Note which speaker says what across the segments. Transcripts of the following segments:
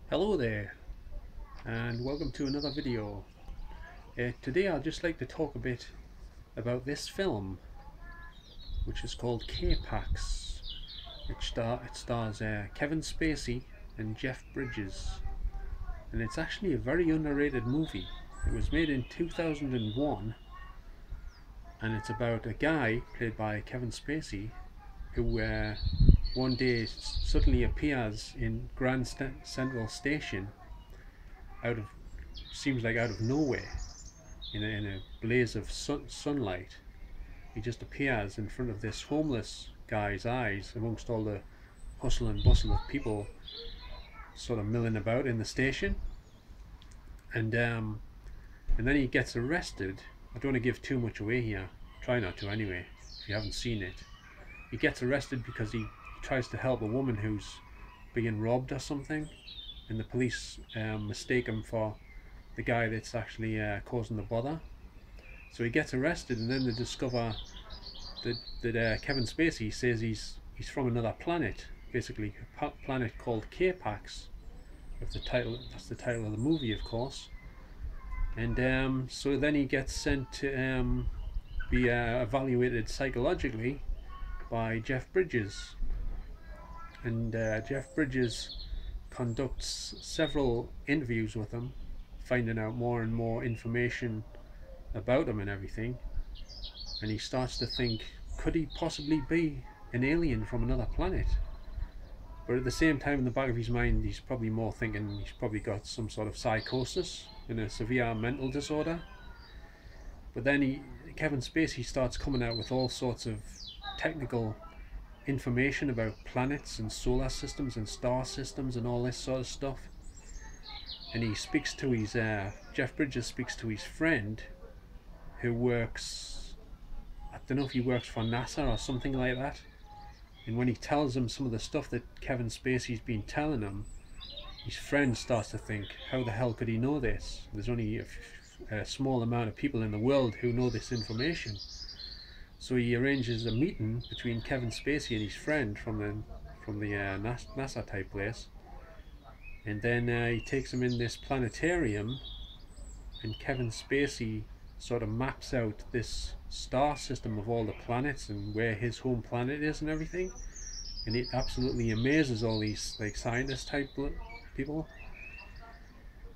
Speaker 1: Hello there, and welcome to another video. Today I'd just like to talk a bit about this film, which is called K-Pax. It stars Kevin Spacey and Jeff Bridges, and it's actually a very underrated movie. It was made in 2001, and it's about a guy played by Kevin Spacey who one day suddenly appears in Central Station out of seems like out of nowhere in a blaze of sunlight. He just appears in front of this homeless guy's eyes amongst all the hustle and bustle of people sort of milling about in the station. And then he gets arrested. I don't want to give too much away here. Try not to anyway, if you haven't seen it. He gets arrested because he tries to help a woman who's being robbed or something, and the police mistake him for the guy that's actually causing the bother. So he gets arrested, and then they discover that Kevin Spacey says he's from another planet, basically a planet called K-Pax. That's the title of the movie, of course. And so then he gets sent to be evaluated psychologically by Jeff Bridges, and Jeff Bridges conducts several interviews with him, finding out more and more information about him and everything. And he starts to think, could he possibly be an alien from another planet? But at the same time, in the back of his mind, he's probably more thinking he's probably got some sort of psychosis and a severe mental disorder. But then Kevin Spacey starts coming out with all sorts of technical information about planets and solar systems and star systems and all this sort of stuff. And he speaks to his Jeff Bridges speaks to his friend who works, I don't know if he works for NASA or something like that. And when he tells him some of the stuff that Kevin Spacey's been telling him, his friend starts to think, how the hell could he know this? There's only a small amount of people in the world who know this information. So he arranges a meeting between Kevin Spacey and his friend from the NASA type place. And then he takes him in this planetarium, and Kevin Spacey sort of maps out this star system of all the planets and where his home planet is and everything. And it absolutely amazes all these like scientist type people.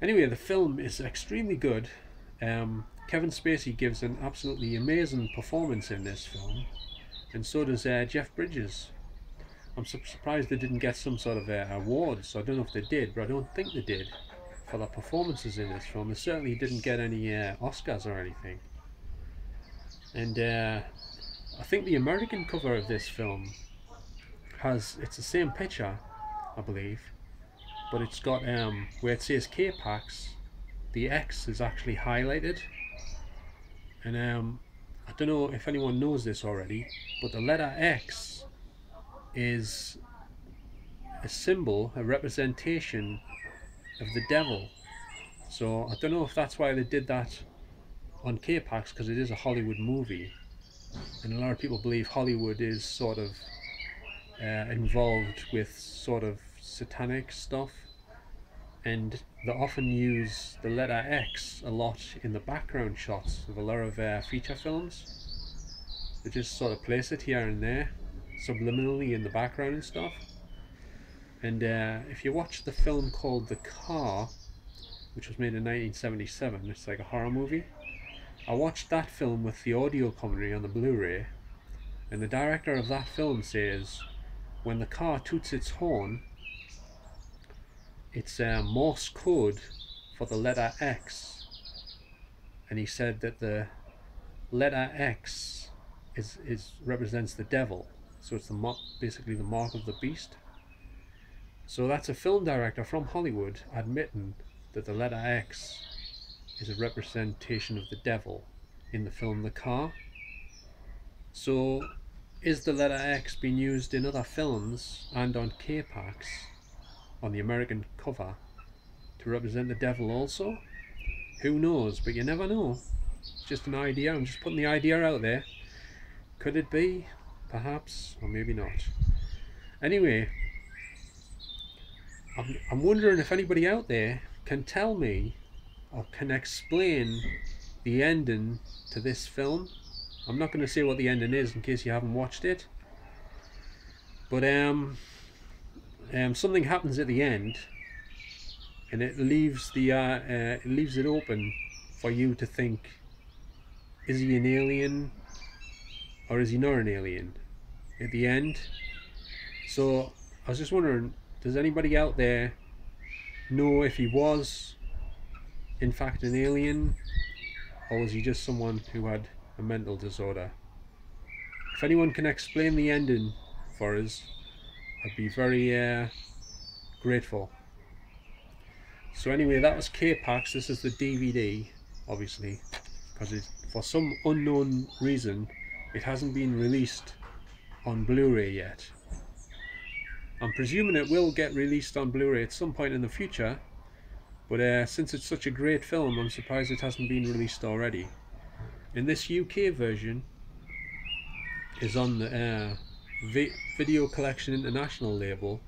Speaker 1: Anyway, the film is extremely good. Kevin Spacey gives an absolutely amazing performance in this film, and so does Jeff Bridges. I'm surprised they didn't get some sort of awards. I don't know if they did, but I don't think they did for their performances in this film. They certainly didn't get any Oscars or anything. And I think the American cover of this film it's the same picture, I believe, but it's got where it says K-Pax, the X is actually highlighted. And I don't know if anyone knows this already, but the letter X is a symbol, a representation of the devil. So I don't know if that's why they did that on K-Pax, because it is a Hollywood movie, and a lot of people believe Hollywood is sort of involved with sort of satanic stuff, and they often use the letter X a lot in the background shots of a lot of feature films. They just sort of place it here and there subliminally in the background and stuff. And if you watch the film called The Car, which was made in 1977, it's like a horror movie. I watched that film with the audio commentary on the Blu-ray, and the director of that film says when the car toots its horn, it's Morse code for the letter X. And he said that the letter X represents the devil, so it's basically the mark of the beast. So that's a film director from Hollywood admitting that the letter X is a representation of the devil in the film The Car. So is the letter X being used in other films and on K-Pax, on the American cover, to represent the devil also? Who knows, but you never know. It's just an idea. I'm just putting the idea out there. Could it be? Perhaps, or maybe not. Anyway, I'm wondering if anybody out there can tell me or can explain the ending to this film. I'm not going to say what the ending is in case you haven't watched it, but something happens at the end, and it leaves it open for you to think: is he an alien or is he not an alien? At the end. So I was just wondering, does anybody out there know if he was in fact an alien, or was he just someone who had a mental disorder? If anyone can explain the ending for us, I'd be very grateful. So anyway, that was K-Pax. This is the DVD, obviously, because for some unknown reason it hasn't been released on Blu-ray yet. I'm presuming it will get released on Blu-ray at some point in the future, but since it's such a great film, I'm surprised it hasn't been released already. And this UK version is on the Video Collection International label,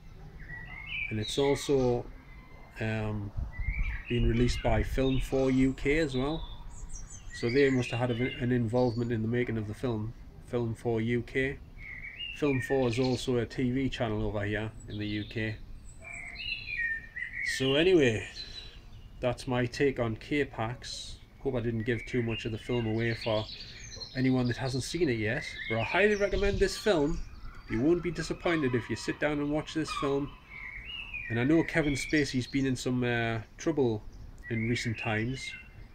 Speaker 1: and it's also been released by Film 4 UK as well. So they must have had an involvement in the making of the film, Film 4 UK. Film 4 is also a TV channel over here in the UK. So anyway, that's my take on K-Pax. Hope I didn't give too much of the film away for anyone that hasn't seen it yet, but I highly recommend this film. You won't be disappointed if you sit down and watch this film. And I know Kevin Spacey's been in some trouble in recent times.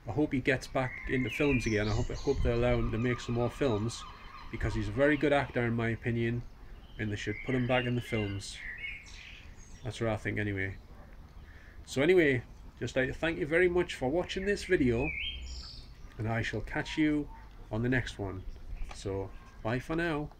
Speaker 1: I hope he gets back into films again. I hope they allow him to make some more films, because he's a very good actor in my opinion, and they should put him back in the films. That's what I think anyway. So anyway, just like to thank you very much for watching this video, and I shall catch you on the next one. So bye for now.